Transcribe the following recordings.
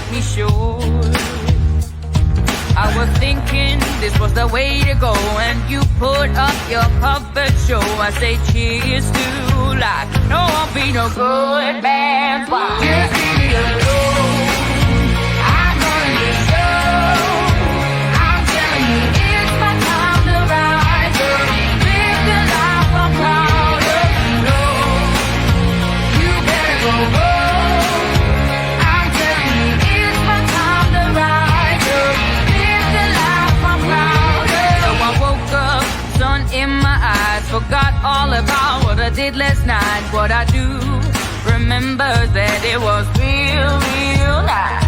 cut me short. I was thinking this was the way to go, and you put up your puppet show. I say cheers to life. No, I'll be no good man's wife. Just leave me alone. I'm running the show. I'm telling you, it's my time to rise up. Live the life I'm proud of. No, you better go home. I'm telling you, it's my time to rise up. Live the life I'm proud of. So I woke up, sun in my eyes, forgot all about what I did last night. What I do remember that it was real, real nice.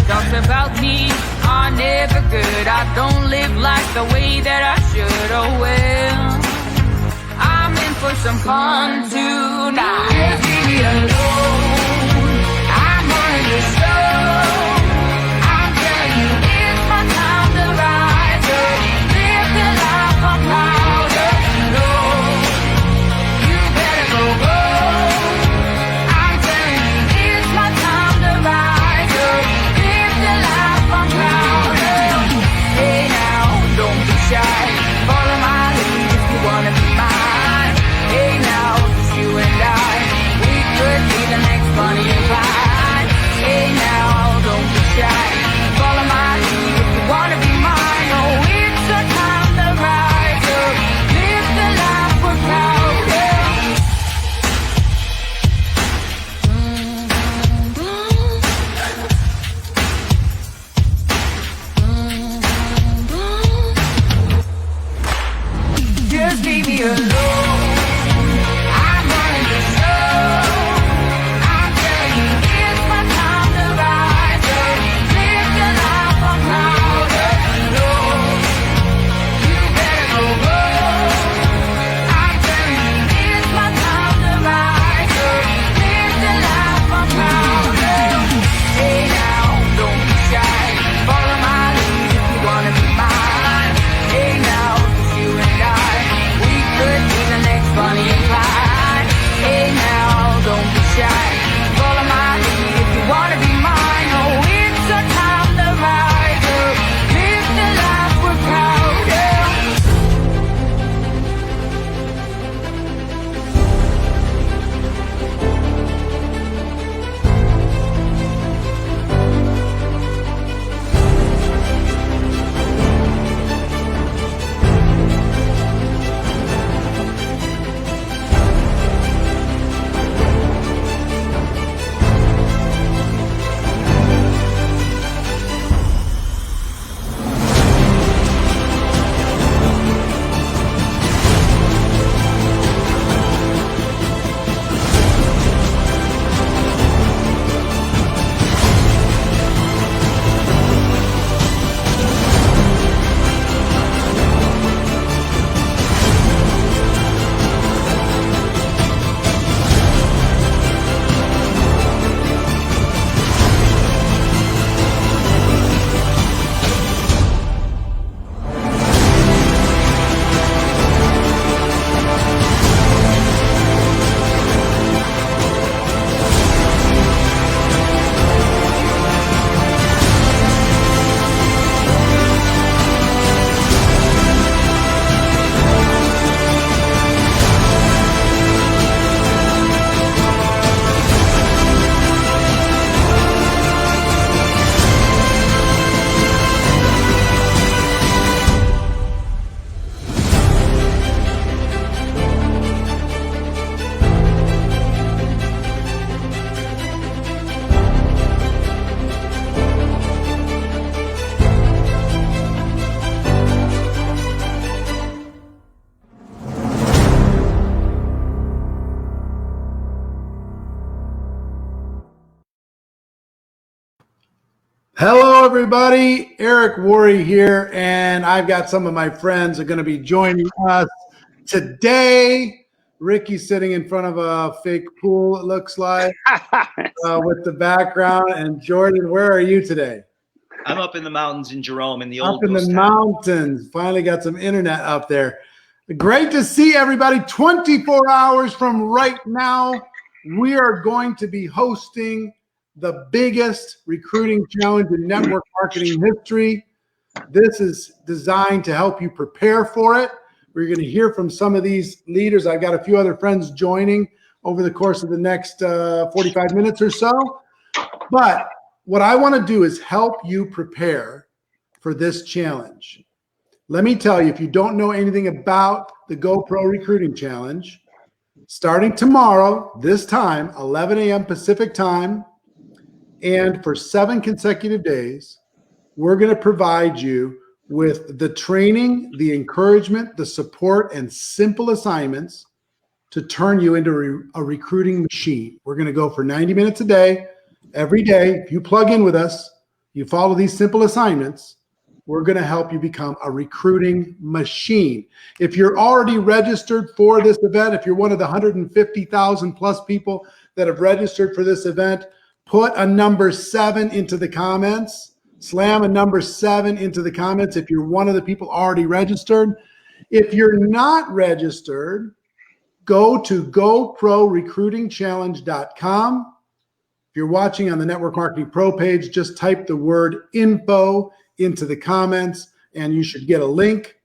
Talks about me are never good. I don't live like the way that I should. Oh well, I'm in for some fun tonight. Just leave me alone. I'm running the show. I'm telling you, it's my time to rise up. Live the life I'm proud of. No, you better go home. I'm telling you, it's my time to rise up. Live the life I'm proud of. Hey now, don't be shy. Follow my lead if you wanna be mine. Hey now, it's you and I. We could be the next Bonnie and Clyde. Hey now, don't be shy. Follow my lead if you wanna be mine. Oh, it's a time to rise up. Live the life we're proud of. Just leave me alone. I'm running the show. I'm telling you, it's my time to rise up. Live the life I'm proud of. No, you better go home. I'm telling you, it's my time to rise up. Live the life I'm proud of. Hey now, don't be shy. Follow my lead if you wanna be mine. Hey now, it's you and I. We could be the next Bonnie and Clyde. Hey now, don't be shy. Follow my lead if you wanna be mine. Oh, it's a time to rise up. Live the life we're proud of. Hello, everybody. Eric Worre here, and I've got some of my friends are going to be joining us today. Ricky's sitting in front of a fake pool, it looks like, with the background. And Jordan, where are you today? I'm up in the mountains in Jerome in the old Up in the mountains. Finally got some internet up there. Great to see everybody. 24 hours from right now, we are going to be hosting the biggest recruiting challenge in network marketing history. This is designed to help you prepare for it. We're going to hear from some of these leaders. I've got a few other friends joining over the course of the next 45 minutes or so. But what I want to do is help you prepare for this challenge. Let me tell you, if you don't know anything about the GoPro Recruiting Challenge, starting tomorrow, this time, 11 a.m. Pacific time, and for 7 consecutive days, we're going to provide you with the training, the encouragement, the support, and simple assignments to turn you into a recruiting machine. We're going to go for 90 minutes a day, every day. If you plug in with us, you follow these simple assignments, we're going to help you become a recruiting machine. If you're already registered for this event, if you're one of the 150,000 plus people that have registered for this event, put a number 7 into the comments. Slam a number 7 into the comments if you're one of the people already registered. If you're not registered, go to GoProRecruitingChallenge.com. If you're watching on the Network Marketing Pro page, just type the word info into the comments and you should get a link.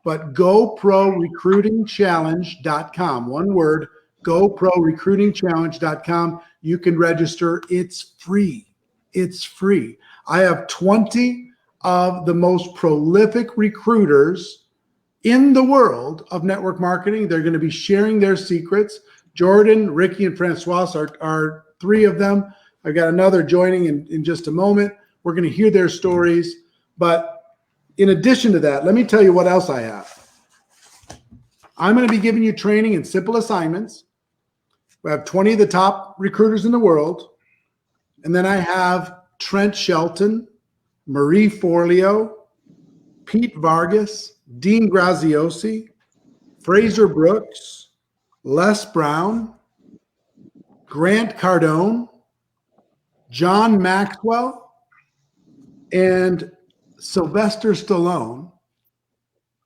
But GoProRecruitingChallenge.com, one word, GoProRecruitingChallenge.com. You can register. It's free. It's free. I have 20 of the most prolific recruiters in the world of network marketing. They're going to be sharing their secrets. Jordan, Ricky, and Francois are 3 of them. I've got another joining in just a moment. We're going to hear their stories. But in addition to that, let me tell you what else I have. I'm going to be giving you training and simple assignments. We have 20 of the top recruiters in the world. And then I have Trent Shelton, Marie Forleo, Pete Vargas, Dean Graziosi, Fraser Brooks, Les Brown, Grant Cardone, John Maxwell, and Sylvester Stallone,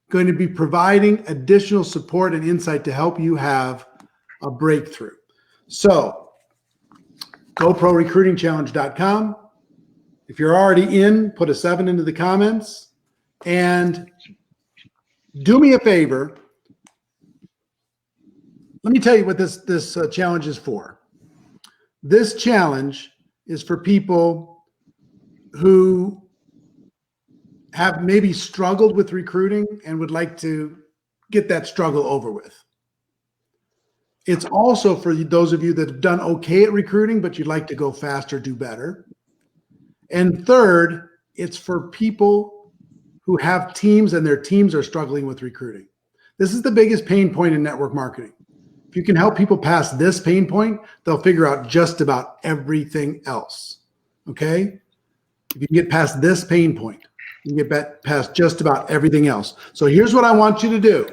going to be providing additional support and insight to help you have a breakthrough. So, GoProRecruitingChallenge.com. If you're already in, put a 7 into the comments. And do me a favor. Let me tell you what this challenge is for. This challenge is for people who have maybe struggled with recruiting and would like to get that struggle over with. It's also for those of you that have done okay at recruiting, but you'd like to go faster, do better. And third, it's for people who have teams and their teams are struggling with recruiting. This is the biggest pain point in network marketing. If you can help people pass this pain point, they'll figure out just about everything else. Okay? If you can get past this pain point, you can get past just about everything else. So here's what I want you to do.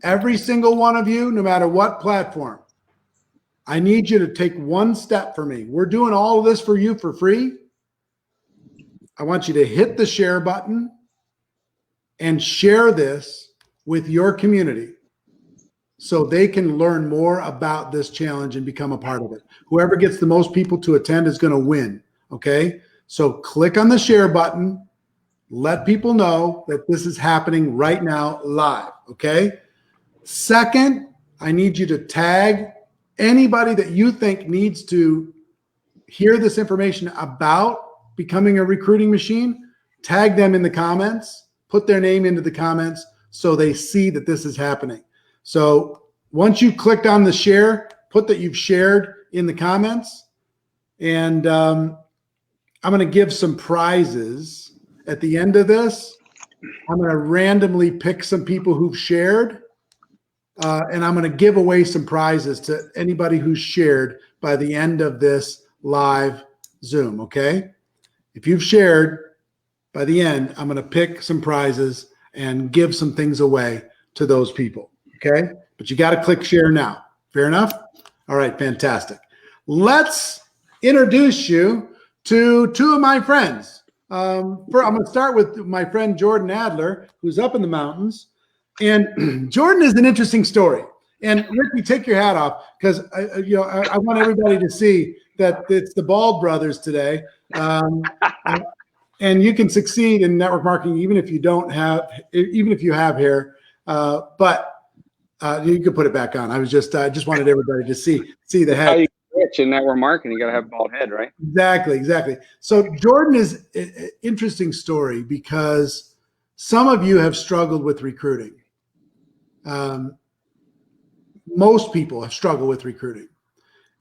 Every single one of you, no matter what platform, I need you to take one step for me. We're doing all of this for you for free. I want you to hit the share button and share this with your community so they can learn more about this challenge and become a part of it. Whoever gets the most people to attend is going to win, okay? So click on the share button. Let people know that this is happening right now live, okay? Second, I need you to tag anybody that you think needs to hear this information about becoming a recruiting machine. Tag them in the comments, put their name into the comments so they see that this is happening. So once you clicked on the share, put that you've shared in the comments. And I'm going to give some prizes at the end of this. I'm going to randomly pick some people who've shared. And I'm going to give away some prizes to anybody who's shared by the end of this live Zoom, okay? If you've shared, by the end, I'm going to pick some prizes and give some things away to those people, okay? But you got to click share now. Fair enough? All right, fantastic. Let's introduce you to 2 of my friends. I'm going to start with my friend Jordan Adler, who's up in the mountains. And Jordan is an interesting story. And Ricky, take your hat off because I want everybody to see that it's the Bald brothers today. And you can succeed in network marketing even if you have hair. But you can put it back on. I just wanted everybody to see the head. How you rich in network marketing? You got to have a bald head, right? Exactly. So Jordan is an interesting story because some of you have struggled with recruiting. Most people have struggled with recruiting.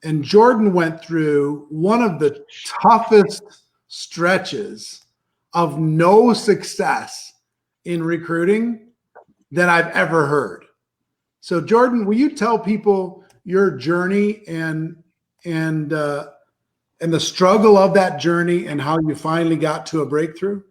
And Jordan went through one of the toughest stretches of no success in recruiting that I've ever heard. So Jordan, will you tell people your journey and the struggle of that journey and how you finally got to a breakthrough?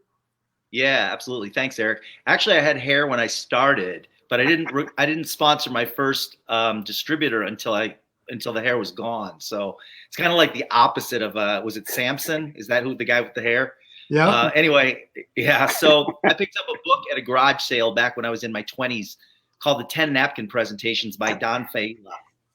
Yeah, absolutely. Thanks, Eric. Actually, I had hair when I started, but I didn't sponsor my first distributor until the hair was gone. So it's kind of like the opposite of was it Samson? Is that who the guy with the hair? Yeah. Anyway, yeah. So I picked up a book at a garage sale back when I was in my 20s called The 10 Napkin Presentations by Don Failla.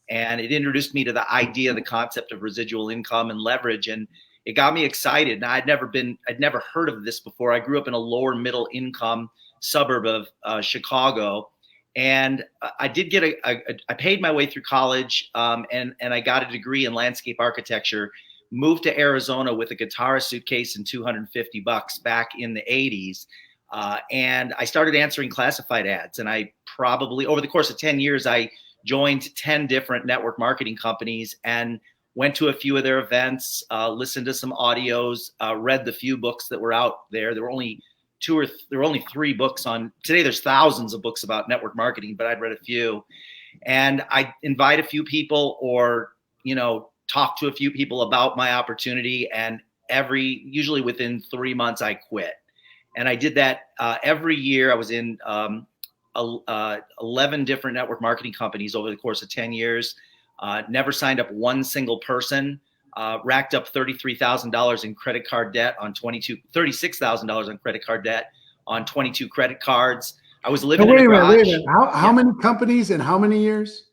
And it introduced me to the idea, the concept of residual income and leverage. And it got me excited. Now, I'd never heard of this before. I grew up in a lower middle income suburb of Chicago. And I did get I paid my way through college and I got a degree in landscape architecture, moved to Arizona with a guitar, a suitcase, and $250 back in the 80s. And I started answering classified ads. And I probably, over the course of 10 years, I joined 10 different network marketing companies and went to a few of their events, listened to some audios, read the few books that were out there. There were only 3 books on today. There's thousands of books about network marketing, but I'd read a few. And I invite a few people or, talk to a few people about my opportunity. And usually within 3 months, I quit. And I did that every year. I was in 11 different network marketing companies over the course of 10 years. Never signed up one single person. Racked up $33,000 in credit card debt on $36,000 on credit card debt on 22 credit cards. I was living in a garage. Wait a minute. How many companies in how many years?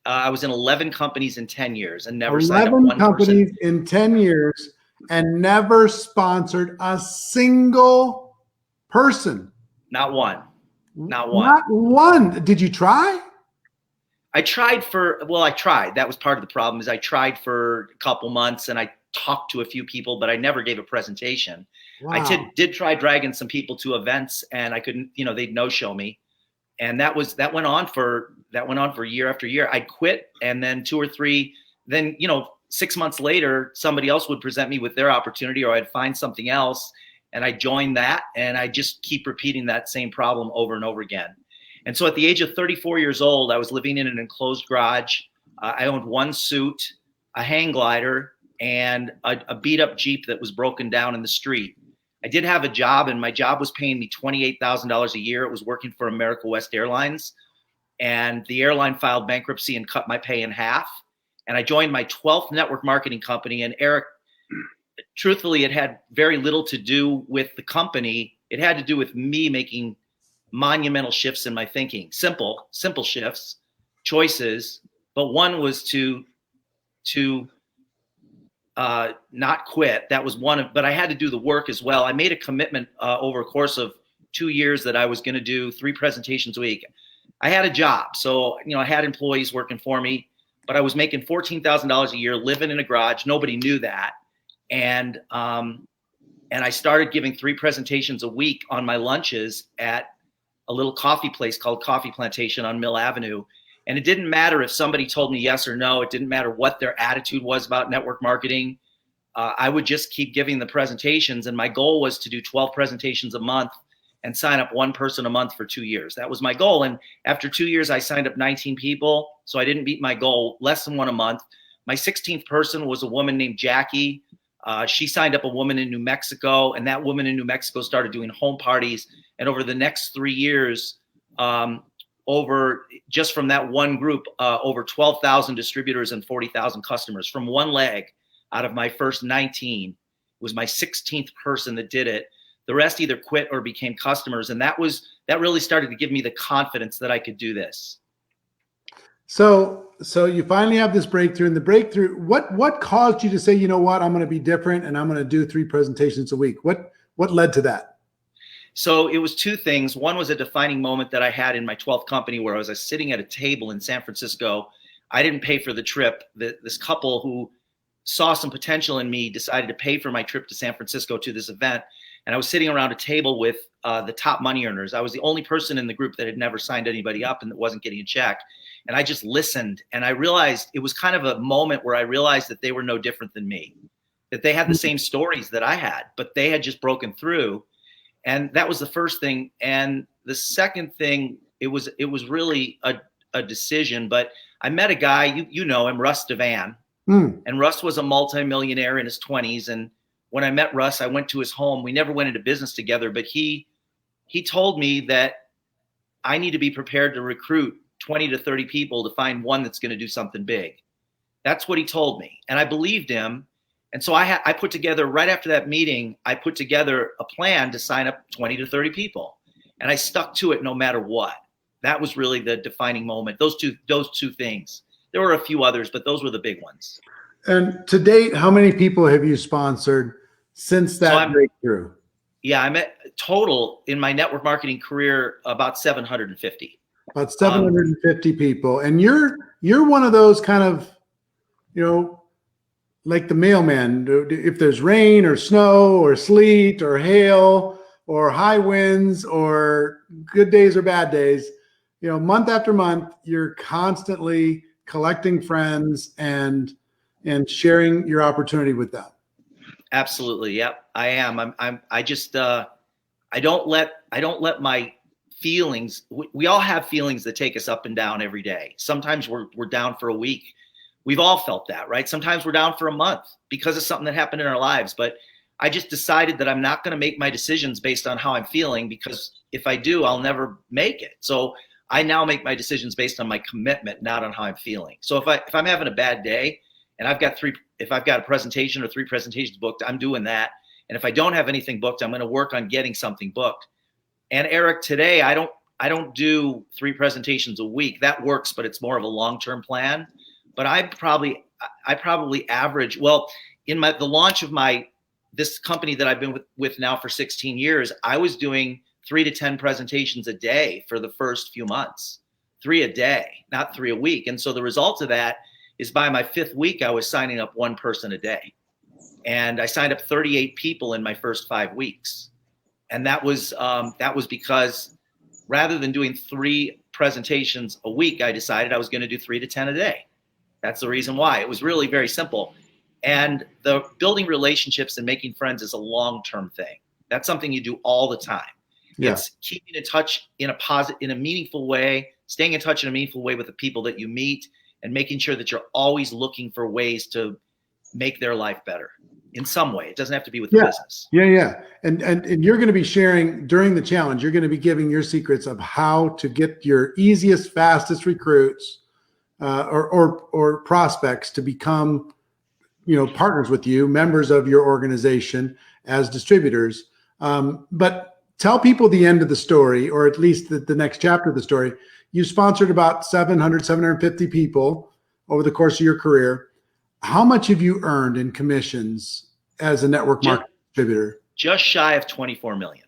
I was in 11 companies in 10 years and never signed up one 11 companies person. in 10 years and never sponsored a single person. Not one. Not one. Did you try? I tried. That was part of the problem is I tried for a couple months and I talked to a few people, but I never gave a presentation. Wow. I did try dragging some people to events and I couldn't, they'd no-show me. And that went on for year after year. I'd quit. And then 2 or 3, then, 6 months later, somebody else would present me with their opportunity or I'd find something else and I joined that. And I just keep repeating that same problem over and over again. And so at the age of 34 years old, I was living in an enclosed garage. I owned one suit, a hang glider, and a beat up Jeep that was broken down in the street. I did have a job, and my job was paying me $28,000 a year. It was working for America West Airlines. And the airline filed bankruptcy and cut my pay in half. And I joined my 12th network marketing company. And Eric, truthfully, it had very little to do with the company. It had to do with me making monumental shifts in my thinking, simple shifts, choices. But one was to not quit. That was one but I had to do the work as well. I made a commitment over a course of 2 years that I was going to do 3 presentations a week. I had a job. So, I had employees working for me, but I was making $14,000 a year, living in a garage. Nobody knew that. And I started giving 3 presentations a week on my lunches at a little coffee place called Coffee Plantation on Mill Avenue. And it didn't matter if somebody told me yes or no. It didn't matter what their attitude was about network marketing. I would just keep giving the presentations. And my goal was to do 12 presentations a month and sign up 1 person a month for 2 years. That was my goal. And after 2 years, I signed up 19 people. So I didn't beat my goal, less than 1 a month. My 16th person was a woman named Jackie. She signed up a woman in New Mexico, and that woman in New Mexico started doing home parties. And over the next 3 years, just from that one group, over 12,000 distributors and 40,000 customers from one leg out of my first 19. It was my 16th person that did it. The rest either quit or became customers. And that really started to give me the confidence that I could do this. So you finally have this breakthrough, and the breakthrough, what caused you to say, you know what, I'm going to be different and I'm going to do 3 presentations a week? What led to that? So it was 2 things. One was a defining moment that I had in my 12th company where I was sitting at a table in San Francisco. I didn't pay for the trip. This couple who saw some potential in me decided to pay for my trip to San Francisco to this event. And I was sitting around a table with the top money earners. I was the only person in the group that had never signed anybody up and that wasn't getting a check. And I just listened. And I realized it was kind of a moment where I realized that they were no different than me, that they had the same stories that I had, but they had just broken through. And that was the first thing. And the second thing, it was really a decision, but I met a guy, you know him, Russ Devan. And Russ was a multimillionaire in his 20s. And when I met Russ, I went to his home. We never went into business together, but he told me that I need to be prepared to recruit 20 to 30 people to find one that's going to do something big. That's what he told me. And I believed him. And so I put together, right after that meeting, I put together a plan to sign up 20 to 30 people. And I stuck to it no matter what. That was really the defining moment. Those two things. There were a few others, but those were the big ones. And to date, how many people have you sponsored since that breakthrough? Yeah, I'm at total in my network marketing career about 750. About 750 people. And you're one of those kind of, like the mailman. If there's rain or snow or sleet or hail or high winds or good days or bad days, month after month, you're constantly collecting friends and sharing your opportunity with them. Absolutely. Yep. I am. I just, I don't let my feelings, we all have feelings that take us up and down every day. Sometimes we're down for a week. We've all felt that, right? Sometimes we're down for a month because of something that happened in our lives. But I just decided that I'm not going to make my decisions based on how I'm feeling, because if I do, I'll never make it. So I now make my decisions based on my commitment, not on how I'm feeling. So if I'm having a bad day and if I've got a presentation or 3 presentations booked, I'm doing that. And if I don't have anything booked, I'm going to work on getting something booked. And Eric, today I don't do 3 presentations a week. That works, but it's more of a long-term plan. But I probably average, well, in the launch of this company that I've been with now for 16 years, I was doing 3 to 10 presentations a day for the first few months, 3 a day, not 3 a week. And so the result of that is by my 5th week, I was signing up 1 person a day. And I signed up 38 people in my first 5 weeks. And that was because rather than doing 3 presentations a week, I decided I was going to do 3 to 10 a day. That's the reason why. It was really very simple. And the building relationships and making friends is a long-term thing. That's something you do all the time. Yeah. It's keeping in touch in a meaningful way, staying in touch in a meaningful way with the people that you meet, and making sure that you're always looking for ways to make their life better in some way. It doesn't have to be with the business. Yeah. And you're going to be sharing during the challenge, you're going to be giving your secrets of how to get your easiest, fastest recruits or prospects to become, partners with you, members of your organization as distributors. But tell people the end of the story, or at least the next chapter of the story. You sponsored about 750 people over the course of your career. How much have you earned in commissions as a network marketing distributor? Just shy of $24 million.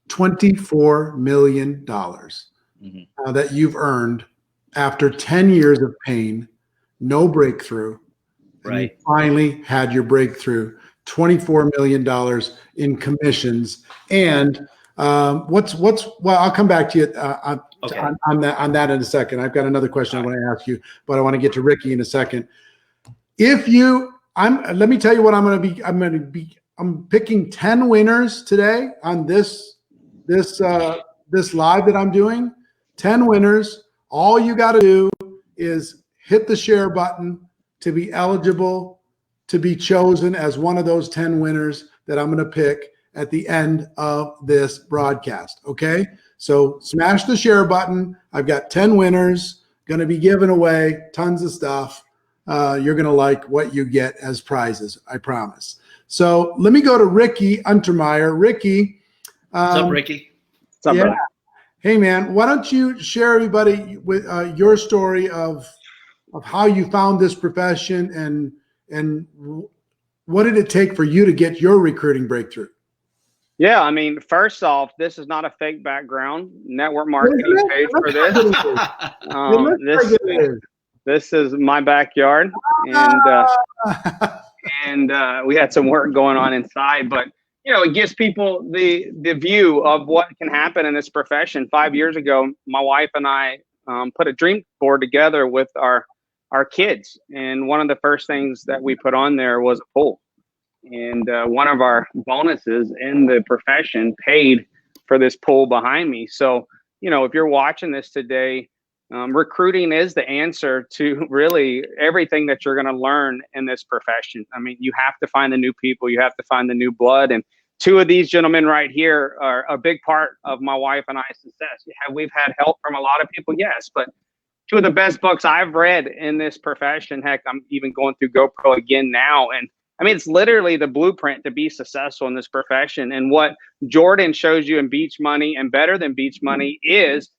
$24 million that you've earned after 10 years of pain, no breakthrough. Right. You finally had your breakthrough. $24 million in commissions. And well, I'll come back to you on that in a second. I've got another question I want to ask you, but I want to get to Ricky in a second. Let me tell you what I'm picking 10 winners today on this live that I'm doing. 10 winners. All you got to do is hit the share button to be eligible to be chosen as one of those 10 winners that I'm going to pick at the end of this broadcast. Okay. So smash the share button. I've got 10 winners going to be giving away tons of stuff. You're going to like what you get as prizes. I promise. So let me go to Ricky Untermeyer. Ricky. What's up, Ricky? What's up, brother? Hey man, why don't you share everybody with your story of how you found this profession and what did it take for you to get your recruiting breakthrough? Yeah, I mean, first off, this is not a fake background. Network marketing paid for this. This is my backyard, and we had some work going on inside, but it gives people the view of what can happen in this profession. 5 years ago, my wife and I put a dream board together with our kids, and one of the first things that we put on there was a pool. And one of our bonuses in the profession paid for this pool behind me. So, if you're watching this today, recruiting is the answer to really everything that you're going to learn in this profession. I mean, you have to find the new people, you have to find the new blood. And two of these gentlemen right here are a big part of my wife and I's success. We've had help from a lot of people, yes, but two of the best books I've read in this profession. Heck, I'm even going through GoPro again now. And I mean, it's literally the blueprint to be successful in this profession. And what Jordan shows you in Beach Money and Better Than Beach Money is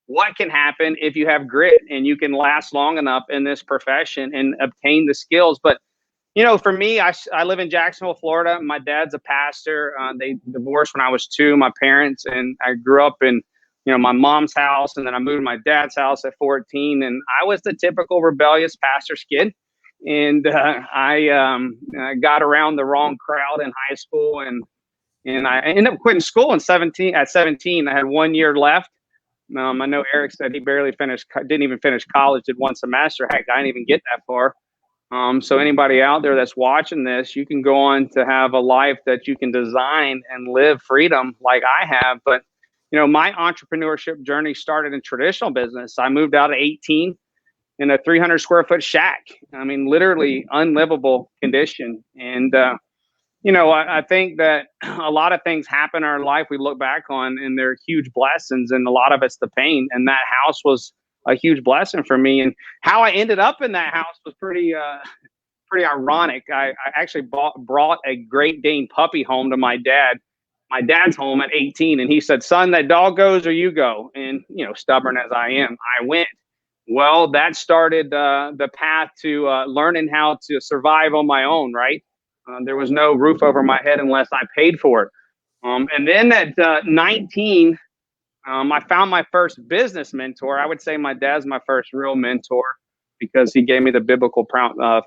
what can happen if you have grit and you can last long enough in this profession and obtain the skills. But, for me, I live in Jacksonville, Florida. My dad's a pastor. They divorced when I was 2, my parents, and I grew up in, my mom's house. And then I moved to my dad's house at 14. And I was the typical rebellious pastor's kid. And I got around the wrong crowd in high school, and I ended up quitting school at 17. I had 1 year left. I know Eric said he didn't even finish college, did one semester. Heck, I didn't even get that far. So anybody out there that's watching this, you can go on to have a life that you can design and live freedom like I have. But, my entrepreneurship journey started in traditional business. I moved out at 18. In a 300 square foot shack. I mean, literally unlivable condition. And, I think that a lot of things happen in our life we look back on and they're huge blessings, and a lot of it's the pain. And that house was a huge blessing for me. And how I ended up in that house was pretty ironic. I actually brought a Great Dane puppy home to my dad's home at 18. And he said, "Son, that dog goes or you go." And, stubborn as I am, I went. Well, that started the path to learning how to survive on my own, right? There was no roof over my head unless I paid for it. And then at 19, I found my first business mentor. I would say my dad's my first real mentor because he gave me the biblical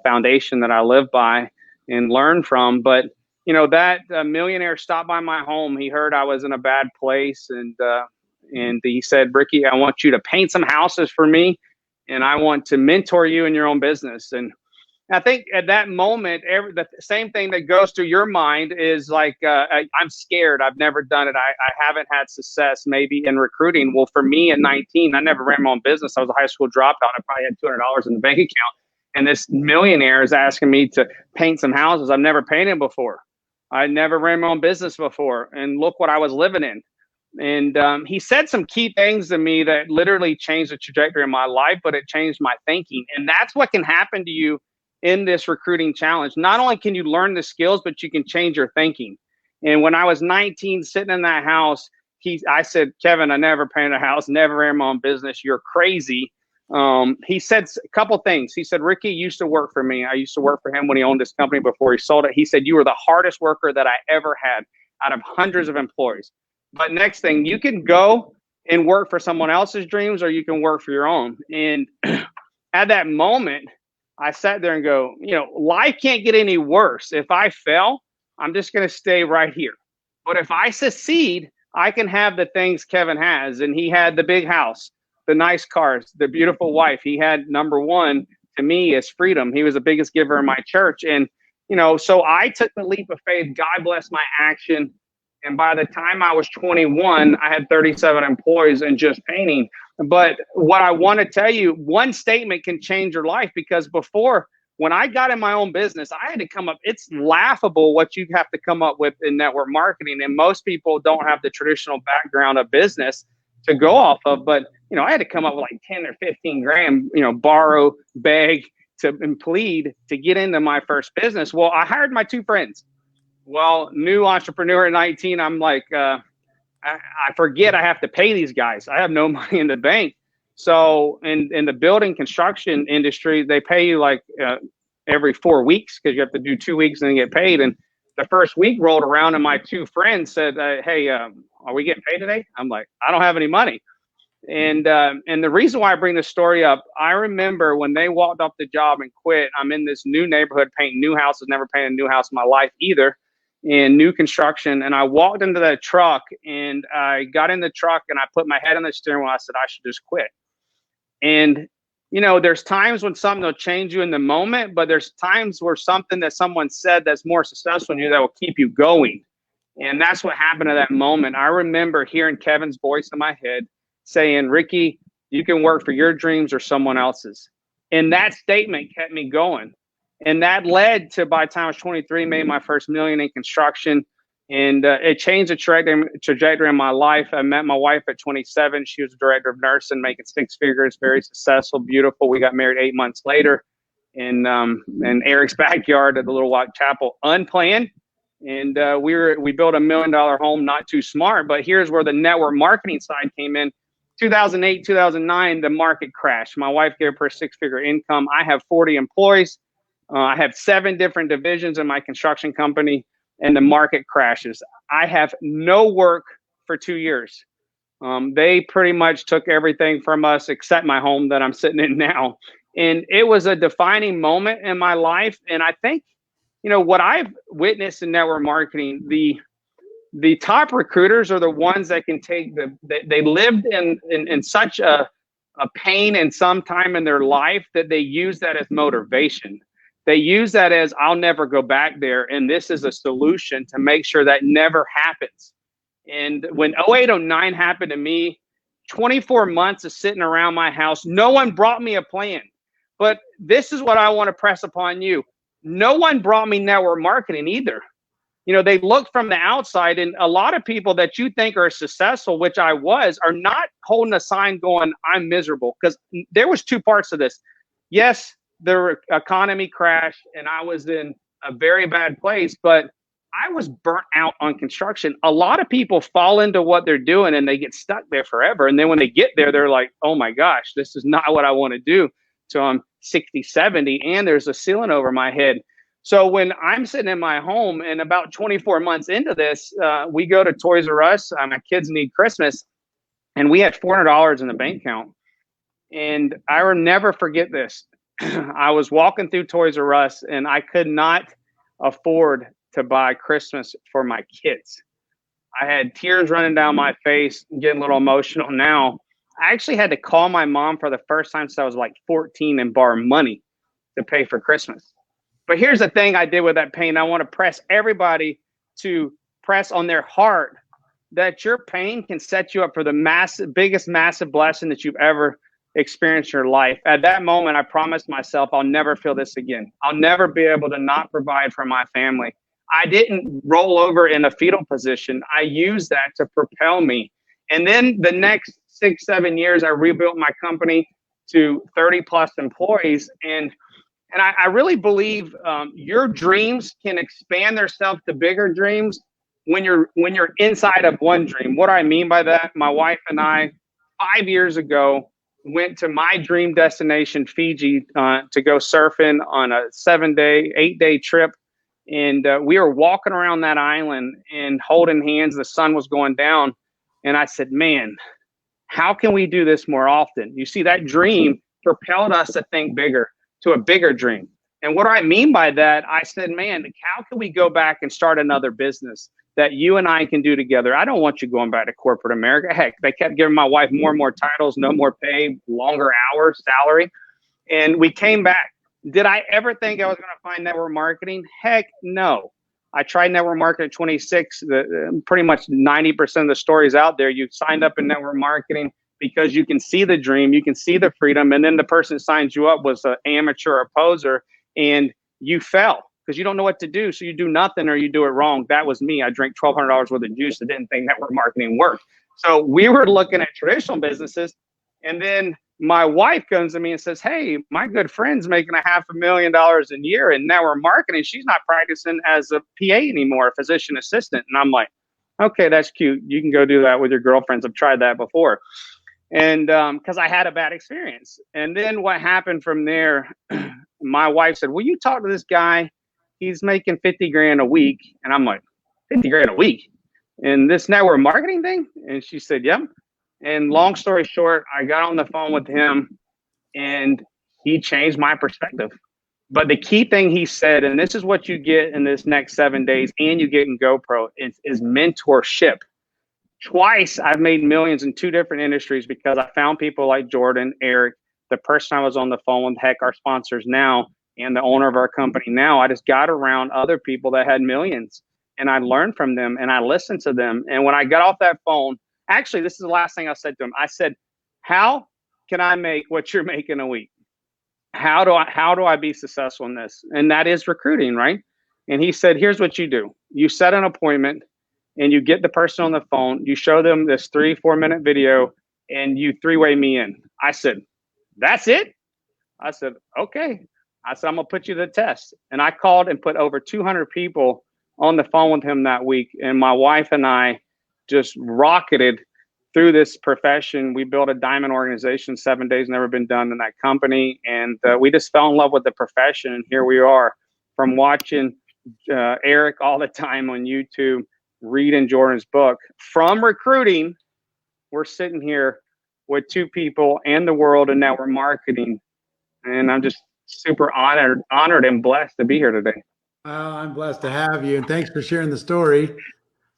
foundation that I live by and learn from. But, that millionaire stopped by my home. He heard I was in a bad place, and he said, "Ricky, I want you to paint some houses for me, and I want to mentor you in your own business." And I think at that moment, the same thing that goes through your mind is like, I'm scared. I've never done it. I haven't had success maybe in recruiting. Well, for me at 19, I never ran my own business. I was a high school dropout. I probably had $200 in the bank account. And this millionaire is asking me to paint some houses. I've never painted before. I never ran my own business before. And look what I was living in. And he said some key things to me that literally changed the trajectory of my life, but it changed my thinking. And that's what can happen to you in this recruiting challenge. Not only can you learn the skills, but you can change your thinking. And when I was 19, sitting in that house, I said, "Kevin, I never painted a house, never ran my own business. You're crazy." He said a couple things. He said, "Ricky used to work for me. I used to work for him when he owned this company before he sold it." He said, "You were the hardest worker that I ever had out of hundreds of employees. But next thing, you can go and work for someone else's dreams, or you can work for your own." And at that moment, I sat there and go, life can't get any worse. If I fail, I'm just going to stay right here. But if I succeed, I can have the things Kevin has. And he had the big house, the nice cars, the beautiful wife. He had number one to me is freedom. He was the biggest giver in my church. And, so I took the leap of faith. God bless my action. And by the time I was 21, I had 37 employees and just painting. But what I want to tell you, one statement can change your life, because before, when I got in my own business, I had to come up. It's laughable what you have to come up with in network marketing. And most people don't have the traditional background of business to go off of. But, I had to come up with like 10 or 15 grand, borrow, beg and plead to get into my first business. Well, I hired my 2 friends. Well, new entrepreneur at 19, I'm like, I forget I have to pay these guys. I have no money in the bank. So in the building construction industry, they pay you like every 4 weeks because you have to do 2 weeks and then get paid. And the first week rolled around and my two friends said, hey, are we getting paid today? I'm like, I don't have any money. And the reason why I bring this story up, I remember when they walked off the job and quit, I'm in this new neighborhood painting new houses, never painted a new house in my life either, in new construction. And I walked into that truck and I got in the truck and I put my head on the steering wheel. I said, I should just quit. And, you know, there's times when something will change you in the moment, but there's times where something that someone said that's more successful than you that will keep you going. And that's what happened at that moment. I remember hearing Kevin's voice in my head saying, Ricky, you can work for your dreams or someone else's. And that statement kept me going. And that led to, by the time I was 23, made my first $1 million in construction. And it changed the trajectory in my life. I met my wife at 27. She was a director of nursing, making 6 figures, very successful, beautiful. We got married 8 months later in Eric's backyard at the Little White Chapel, unplanned. And we built a $1 million home, not too smart. But here's where the network marketing side came in. 2008, 2009, the market crashed. My wife gave her 6-figure income. I have 40 employees. I have 7 different divisions in my construction company. And the market crashes. I have no work for 2 years. They pretty much took everything from us except my home that I'm sitting in now. And it was a defining moment in my life. And I think, you know, what I've witnessed in network marketing, the top recruiters are the ones that can take they lived in such a pain in some time in their life that they use that as motivation. They use that as, I'll never go back there. And this is a solution to make sure that never happens. And when 08, 09 happened to me, 24 months of sitting around my house, no one brought me a plan. But this is what I want to press upon you. No one brought me network marketing either. You know, they look from the outside, and a lot of people that you think are successful, which I was, are not holding a sign going, I'm miserable. Because there was 2 parts to this. Yes, the economy crashed and I was in a very bad place, but I was burnt out on construction. A lot of people fall into what they're doing and they get stuck there forever. And then when they get there, they're like, oh my gosh, this is not what I want to do. So I'm 60, 70, and there's a ceiling over my head. So when I'm sitting in my home and about 24 months into this, we go to Toys R Us. My kids need Christmas, and we had $400 in the bank account. And I will never forget this. I was walking through Toys R Us and I could not afford to buy Christmas for my kids. I had tears running down my face, getting a little emotional now. I actually had to call my mom for the first time since I was like 14 and borrow money to pay for Christmas. But here's the thing I did with that pain. I want to press everybody to press on their heart that your pain can set you up for the biggest massive blessing that you've ever experience your life. At that moment, I promised myself I'll never feel this again. I'll never be able to not provide for my family. I didn't roll over in a fetal position. I used that to propel me. And then the next 6-7 years, I rebuilt my company to 30 plus employees. And I really believe your dreams can expand themselves to bigger dreams when you're inside of one dream. What do I mean by that? My wife and I, 5 years ago, went to my dream destination, Fiji, to go surfing on a 8-day trip. And we were walking around that island and holding hands. The sun was going down. And I said, man, how can we do this more often? You see, that dream propelled us to think bigger, to a bigger dream. And what do I mean by that? I said, man, how can we go back and start another business that you and I can do together? I don't want you going back to corporate America. Heck, they kept giving my wife more and more titles, no more pay, longer hours, salary. And we came back. Did I ever think I was going to find network marketing? Heck, no. I tried network marketing at 26. Pretty much 90% of the stories out there, you signed up in network marketing because you can see the dream, you can see the freedom, and then the person that signs you up was an amateur or poser, and you fell because you don't know what to do. So you do nothing or you do it wrong. That was me. I drank $1,200 worth of juice. I didn't think network marketing worked. So we were looking at traditional businesses, and then my wife comes to me and says, hey, my good friend's making $500,000 a year in network marketing. She's not practicing as a PA anymore, a physician assistant. And I'm like, Okay, that's cute. You can go do that with your girlfriends. I've tried that before. And because I had a bad experience. And then what happened from there, my wife said, will you talk to this guy? He's making 50 grand a week. And I'm like, 50 grand a week? And this network marketing thing? And she said, yep. And long story short, I got on the phone with him and he changed my perspective. But the key thing he said, and this is what you get in this next 7 days and you get in GoPro, is mentorship. Twice I've made millions in 2 different industries because I found people like Jordan, Eric, the person I was on the phone with, heck, our sponsors now, and the owner of our company now. I just got around other people that had millions and I learned from them and I listened to them. And when I got off that phone, actually, this is the last thing I said to him. I said, how can I make what you're making a week? How do I be successful in this? And that is recruiting, right? And he said, here's what you do. You set an appointment and you get the person on the phone, you show them this 3-4 minute video and you 3-way me in. I said, that's it? I said, okay. I said, I'm gonna put you to the test. And I called and put over 200 people on the phone with him that week. And my wife and I just rocketed through this profession. We built a diamond organization, 7 days, never been done in that company. And we just fell in love with the profession. And here we are, from watching Eric all the time on YouTube, reading Jordan's book. From recruiting, we're sitting here with 2 people and the world in network marketing. And I'm just super honored and blessed to be here today. I'm blessed to have you. And thanks for sharing the story.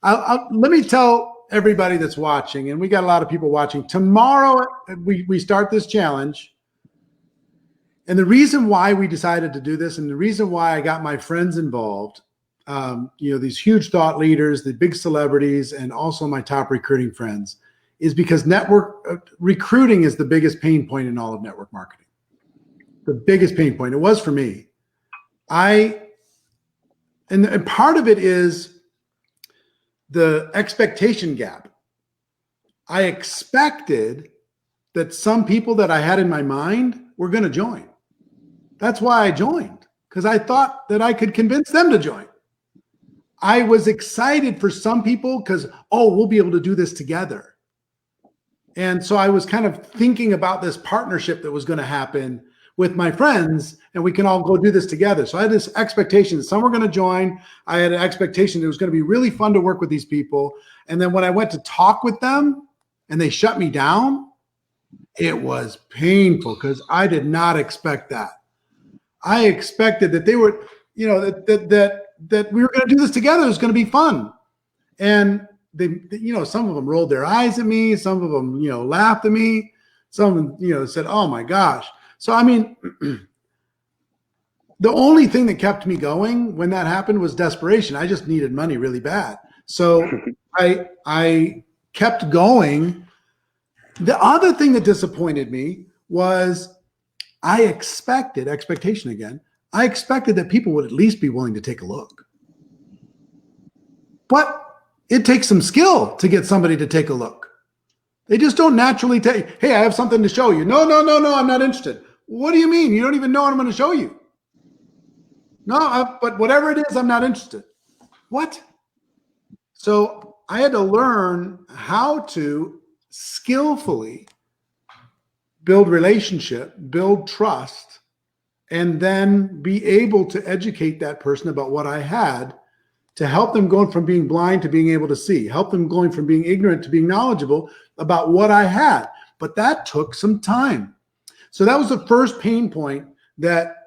Let me tell everybody that's watching, and we got a lot of people watching. Tomorrow, we start this challenge. And the reason why we decided to do this and the reason why I got my friends involved, these huge thought leaders, the big celebrities, and also my top recruiting friends, is because network recruiting is the biggest pain point in all of network marketing. The biggest pain point. It was for me. And part of it is the expectation gap. I expected that some people that I had in my mind were going to join. That's why I joined, because I thought that I could convince them to join. I was excited for some people because, we'll be able to do this together. And so I was kind of thinking about this partnership that was going to happen with my friends, and we can all go do this together. So I had this expectation that some were going to join. I had an expectation that it was going to be really fun to work with these people. And then when I went to talk with them and they shut me down, it was painful because I did not expect that. I expected that they were, that we were going to do this together. It was going to be fun. And they, some of them rolled their eyes at me. Some of them, laughed at me. Some of them, said, oh my gosh. So, I mean, the only thing that kept me going when that happened was desperation. I just needed money really bad. So I kept going. The other thing that disappointed me was I expected that people would at least be willing to take a look. But it takes some skill to get somebody to take a look. They just don't naturally take, hey, I have something to show you. No, I'm not interested. What do you mean? You don't even know what I'm going to show you. No, but whatever it is, I'm not interested. What? So I had to learn how to skillfully build relationship, build trust, and then be able to educate that person about what I had to help them going from being blind to being able to see, help them going from being ignorant to being knowledgeable about what I had. But that took some time. So that was the first pain point, that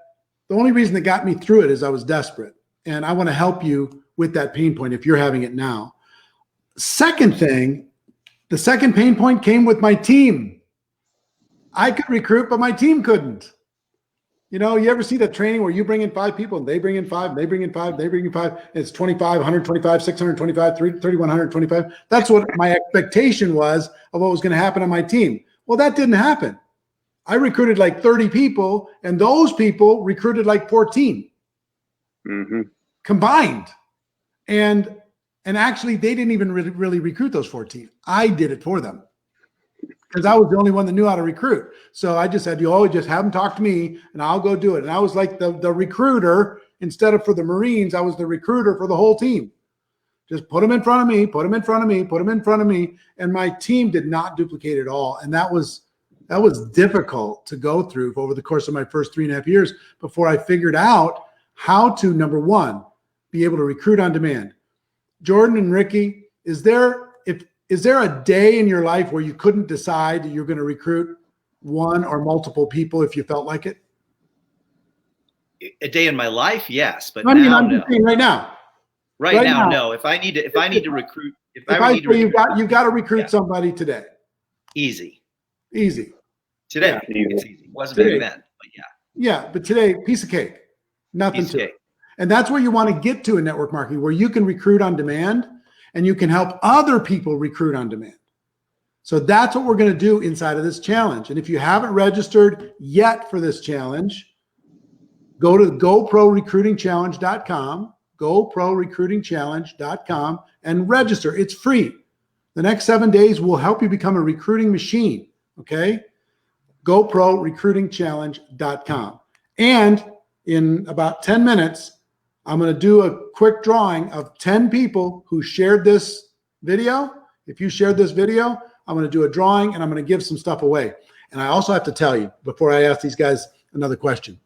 the only reason that got me through it is I was desperate. And I want to help you with that pain point if you're having it now. Second thing, the second pain point came with my team. I could recruit, but my team couldn't. You ever see that training where you bring in 5 people and they bring in 5, they bring in 5, they bring in 5, and it's 25, 125, 625, 3,125. That's what my expectation was of what was going to happen on my team. Well, that didn't happen. I recruited like 30 people, and those people recruited like 14 combined. And actually, they didn't even really recruit those 14. I did it for them because I was the only one that knew how to recruit. So I just said, you always just have them talk to me, and I'll go do it. And I was like the recruiter. Instead of for the Marines, I was the recruiter for the whole team. Just put them in front of me, put them in front of me, put them in front of me. And my team did not duplicate at all. And that was difficult to go through over the course of my first 3.5 years before I figured out how to, number one, be able to recruit on demand. Jordan and Ricky, is there a day in your life where you couldn't decide that you're going to recruit one or multiple people if you felt like it? A day in my life, yes, but I'm no. saying right now. Right now, no. If I need to recruit, you've got to recruit somebody today. Easy. Yeah. Today, it's easy. It wasn't back then, but yeah. Yeah, but today, piece of cake. Nothing to it. And that's where you want to get to in network marketing, where you can recruit on demand and you can help other people recruit on demand. So that's what we're going to do inside of this challenge. And if you haven't registered yet for this challenge, go to GoProRecruitingChallenge.com, GoProRecruitingChallenge.com, and register. It's free. The next 7 days will help you become a recruiting machine. Okay? GoProRecruitingChallenge.com. And in about 10 minutes, I'm going to do a quick drawing of 10 people who shared this video. If you shared this video, I'm going to do a drawing and I'm going to give some stuff away. And I also have to tell you, before I ask these guys another question,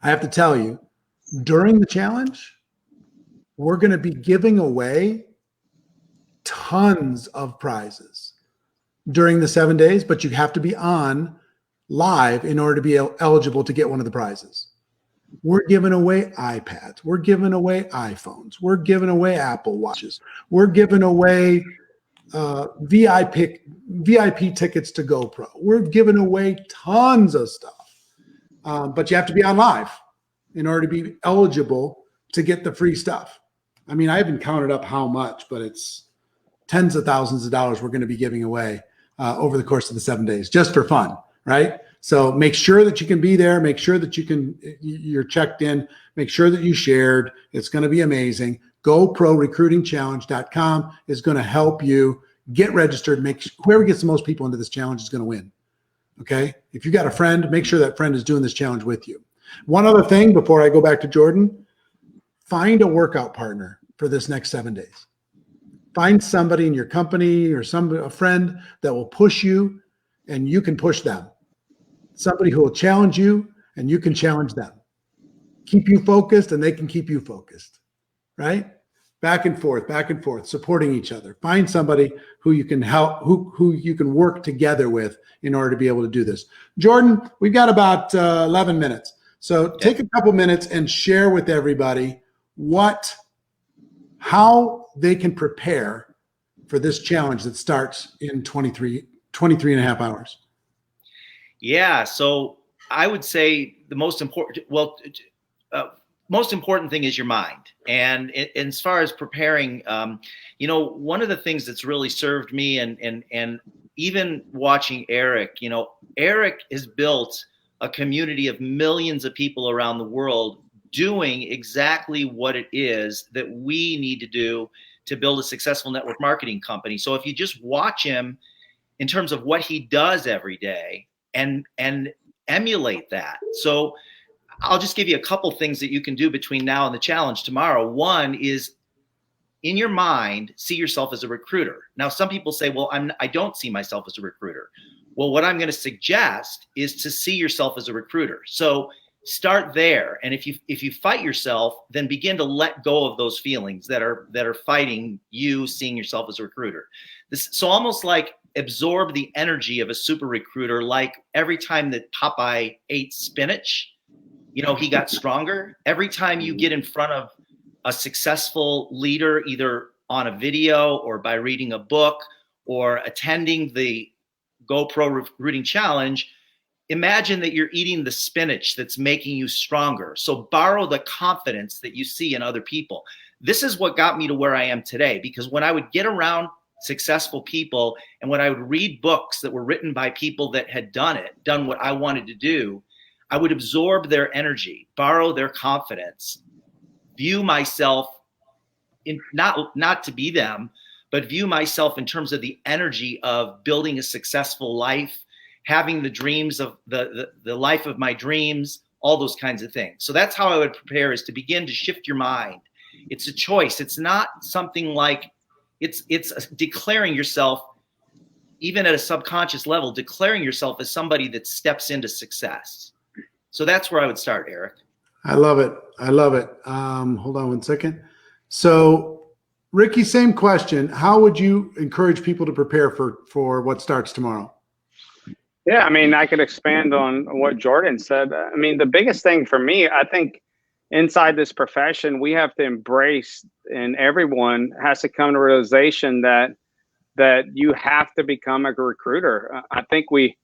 I have to tell you, during the challenge, we're going to be giving away tons of prizes during the 7 days, but you have to be on live in order to be eligible to get one of the prizes. We're giving away iPads. We're giving away iPhones. We're giving away Apple Watches. We're giving away VIP tickets to GoPro. We're giving away tons of stuff. But you have to be on live in order to be eligible to get the free stuff. I mean, I haven't counted up how much, but it's tens of thousands of dollars we're going to be giving away over the course of the 7 days, just for fun, right? So make sure that you can be there. Make sure that you're checked in. Make sure that you shared. It's going to be amazing. GoProRecruitingChallenge.com is going to help you get registered. Whoever gets the most people into this challenge is going to win. Okay. If you got a friend, make sure that friend is doing this challenge with you. One other thing before I go back to Jordan, find a workout partner for this next 7 days. Find somebody in your company or a friend that will push you and you can push them. Somebody who will challenge you and you can challenge them. Keep you focused and they can keep you focused, right? Back and forth, supporting each other. Find somebody who you can help, who you can work together with in order to be able to do this. Jordan, we've got about 11 minutes. So take a couple minutes and share with everybody how they can prepare for this challenge that starts in 23 and a half hours. Yeah. So I would say the most important thing is your mind. And as far as preparing, one of the things that's really served me and even watching Eric, Eric has built a community of millions of people around the world doing exactly what it is that we need to do to build a successful network marketing company. So if you just watch him in terms of what he does every day and emulate that. So I'll just give you a couple things that you can do between now and the challenge tomorrow. One is, in your mind, see yourself as a recruiter. Now, some people say, well, I don't see myself as a recruiter. Well, what I'm going to suggest is to see yourself as a recruiter. So start there. And if you fight yourself, then begin to let go of those feelings that are fighting you seeing yourself as a recruiter. So almost like absorb the energy of a super recruiter, like every time that Popeye ate spinach, he got stronger. Every time you get in front of a successful leader, either on a video or by reading a book or attending the GoPro Recruiting Challenge, imagine that you're eating the spinach that's making you stronger. So borrow the confidence that you see in other people. This is what got me to where I am today, because when I would get around successful people and when I would read books that were written by people that had done what I wanted to do, I would absorb their energy, borrow their confidence, view myself in not to be them, but view myself in terms of the energy of building a successful life, having the dreams of the life of my dreams, all those kinds of things. So that's how I would prepare, is to begin to shift your mind It's a choice. It's not something like it's declaring yourself, even at a subconscious level, declaring yourself as somebody that steps into success. So that's where I would start, Eric. I love it. I love it. Hold on one second. So, Ricky, same question. How would you encourage people to prepare for what starts tomorrow? Yeah, I mean, I could expand on what Jordan said. I mean, the biggest thing for me, I think inside this profession, we have to embrace, and everyone has to come to realization that you have to become a recruiter. I think we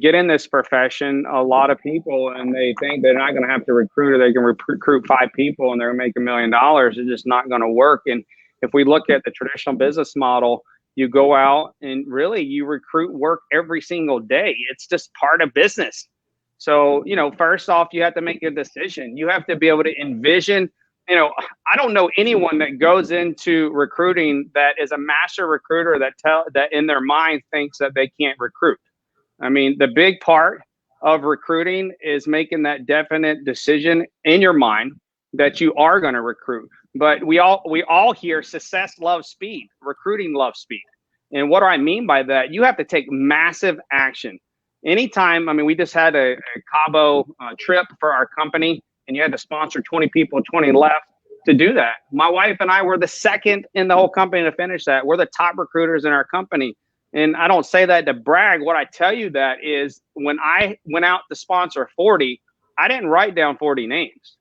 get in this profession, a lot of people, and they think they're not going to have to recruit, or they can recruit 5 people and they're going to make $1 million. It's just not going to work. And if we look at the traditional business model, you go out and really you recruit work every single day. It's just part of business. So, first off, you have to make a decision. You have to be able to envision. I don't know anyone that goes into recruiting that is a master recruiter that in their mind thinks that they can't recruit. I mean, the big part of recruiting is making that definite decision in your mind that you are going to recruit. But we all hear success loves speed, recruiting loves speed. And what do I mean by that? You have to take massive action. Anytime, I mean, we just had a Cabo trip for our company, and you had to sponsor 20 people, 20 left to do that. My wife and I were the second in the whole company to finish that. We're the top recruiters in our company. And I don't say that to brag. What I tell you that is when I went out to sponsor 40, I didn't write down 40 names.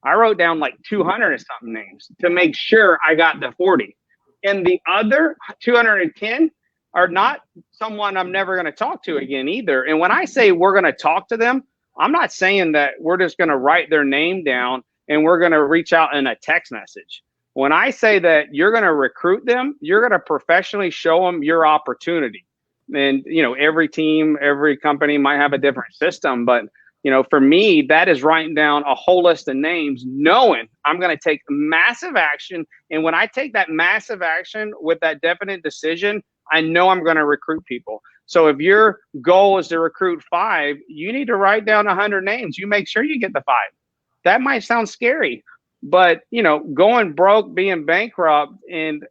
I wrote down like 200 and something names to make sure I got the 40. And the other 210 are not someone I'm never going to talk to again either. And when I say we're going to talk to them, I'm not saying that we're just going to write their name down and we're going to reach out in a text message. When I say that you're going to recruit them, you're going to professionally show them your opportunity. And, every team, every company might have a different system. But, for me, that is writing down a whole list of names, knowing I'm going to take massive action. And when I take that massive action with that definite decision, I know I'm going to recruit people. So if your goal is to recruit 5, you need to write down 100 names. You make sure you get the 5. That might sound scary, but going broke, being bankrupt, and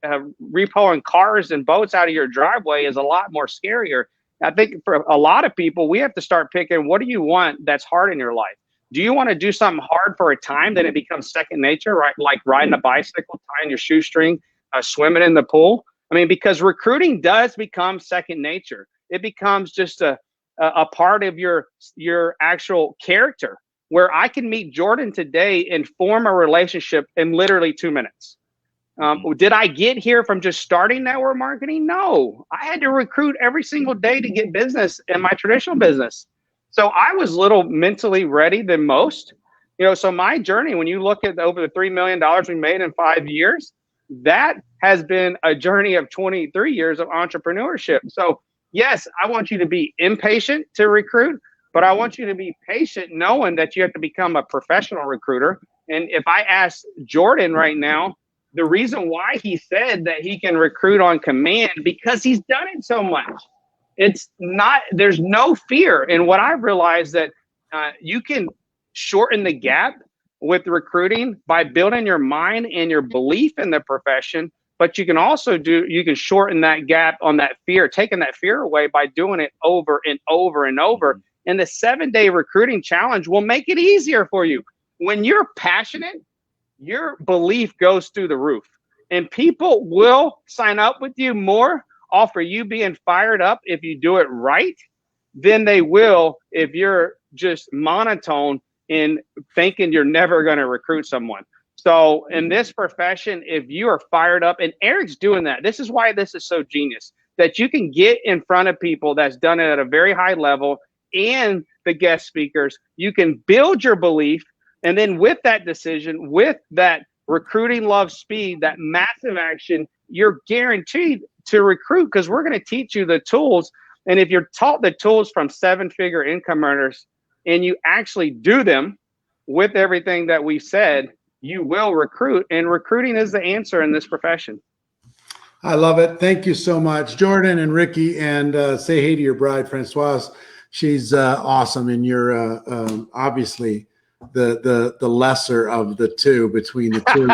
repoing cars and boats out of your driveway is a lot more scarier. I think for a lot of people, we have to start picking, what do you want that's hard in your life? Do you want to do something hard for a time, then it becomes second nature, right? Like riding a bicycle, tying your shoestring, swimming in the pool. I mean, because recruiting does become second nature. It becomes just a part of your actual character, where I can meet Jordan today and form a relationship in literally 2 minutes. Did I get here from just starting network marketing? No, I had to recruit every single day to get business in my traditional business. So I was little mentally ready than most. So my journey, when you look at over the $3 million we made in 5 years, that has been a journey of 23 years of entrepreneurship. So yes, I want you to be impatient to recruit, but I want you to be patient knowing that you have to become a professional recruiter. And if I ask Jordan right now, the reason why he said that he can recruit on command, because he's done it so much. There's no fear. And what I've realized that you can shorten the gap with recruiting by building your mind and your belief in the profession, but you can also shorten that gap on that fear, taking that fear away by doing it over and over and over. And the 7-day recruiting challenge will make it easier for you. When you're passionate, your belief goes through the roof, and people will sign up with you more off of you being fired up if you do it right than they will if you're just monotone in thinking you're never going to recruit someone. So in this profession, if you are fired up, and Eric's doing that, this is why this is so genius, that you can get in front of people that's done it at a very high level and the guest speakers, you can build your belief. And then with that decision, with that recruiting love speed, that massive action, you're guaranteed to recruit, because we're going to teach you the tools. And if you're taught the tools from 7-figure income earners and you actually do them with everything that we said, you will recruit. And recruiting is the answer in this profession. I love it. Thank you so much, Jordan and Ricky. And say hey to your bride, Francoise. She's awesome. And you're obviously the lesser of the two between the two.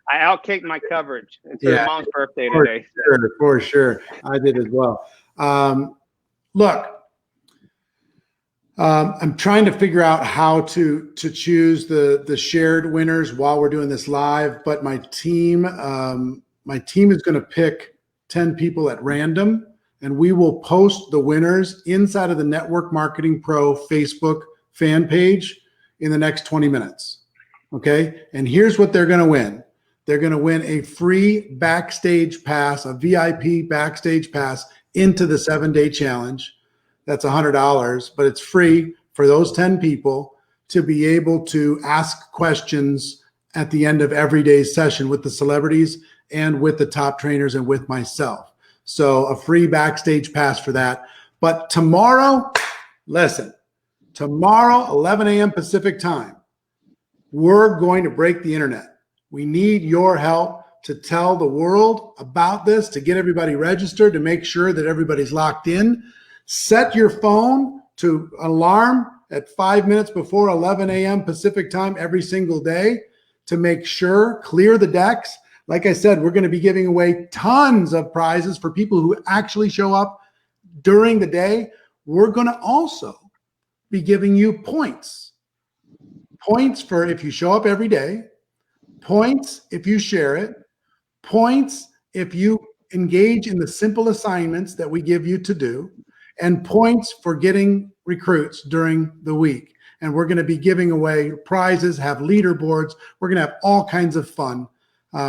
I outkicked my coverage. It's her mom's birthday today. For sure. I did as well. Look, I'm trying to figure out how to choose the shared winners while we're doing this live, but my team is going to pick 10 people at random, and we will post the winners inside of the Network Marketing Pro Facebook fan page in the next 20 minutes. Okay. And here's what they're going to win. They're going to win a free backstage pass, a VIP backstage pass into the 7-day challenge. That's $100, but it's free for those 10 people to be able to ask questions at the end of every day's session with the celebrities and with the top trainers and with myself. So a free backstage pass for that. But tomorrow, listen, tomorrow, 11 a.m. Pacific time, we're going to break the internet. We need your help to tell the world about this, to get everybody registered, to make sure that everybody's locked in. Set your phone to alarm at 5 minutes before 11 a.m. Pacific time every single day to make sure, clear the decks. Like I said, we're going to be giving away tons of prizes for people who actually show up during the day. We're going to also be giving you points. Points for if you show up every day, points if you share it, points if you engage in the simple assignments that we give you to do, and points for getting recruits during the week. And we're going to be giving away prizes, have leaderboards. We're going to have all kinds of fun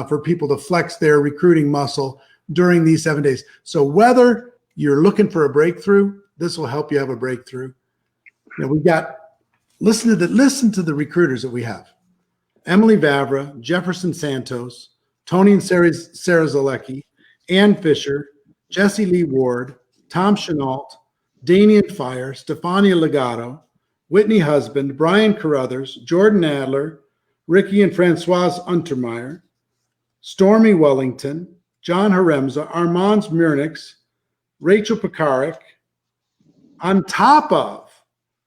for people to flex their recruiting muscle during these 7 days. So whether you're looking for a breakthrough, this will help you have a breakthrough. You know, we got, listen to the recruiters that we have. Emily Vavra, Jefferson Santos, Tony and Sarah Zalecki, Ann Fisher, Jesse Lee Ward, Tom Chenault, Danian Fire, Stefania Legato, Whitney Husband, Brian Carruthers, Jordan Adler, Ricky and Francoise Untermeyer, Stormy Wellington, John Haremza, Armand Murnix, Rachel Pekarik, on top of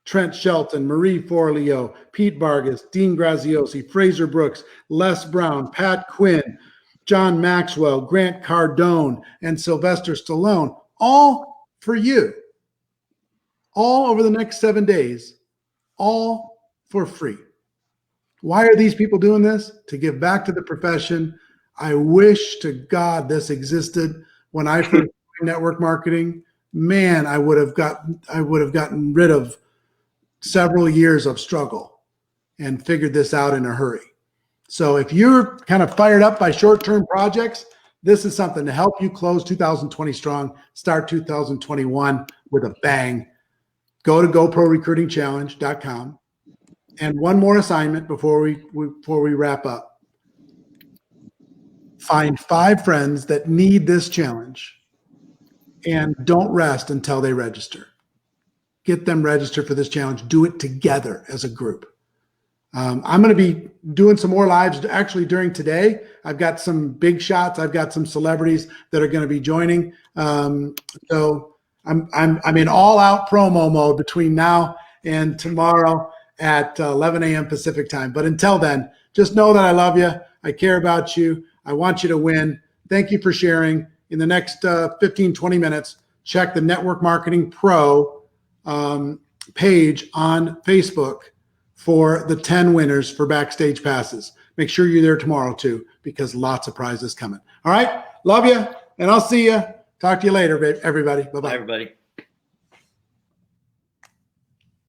Trent Shelton, Marie Forleo, Pete Vargas, Dean Graziosi, Fraser Brooks, Les Brown, Pat Quinn, John Maxwell, Grant Cardone, and Sylvester Stallone, all for you, all over the next 7 days, all for free. Why are these people doing this? To give back to the profession. I wish to God this existed when I first started network marketing. Man, I would have gotten rid of several years of struggle and figured this out in a hurry. So if you're kind of fired up by short-term projects, this is something to help you close 2020 strong, start 2021 with a bang. Go to GoProRecruitingChallenge.com. And one more assignment before we wrap up. Find 5 friends that need this challenge and don't rest until they register. Get them registered for this challenge. Do it together as a group. I'm going to be doing some more lives actually during today. I've got some big shots. I've got some celebrities that are going to be joining. So I'm in all out promo mode between now and tomorrow at 11 a.m. Pacific time. But until then, just know that I love you. I care about you. I want you to win. Thank you for sharing. In the next 15, 20 minutes, check the Network Marketing Pro page on Facebook for the 10 winners for backstage passes. Make sure you're there tomorrow too, because lots of prizes coming. All right. Love you. And I'll see you. Talk to you later, everybody. Bye-bye. Bye, everybody.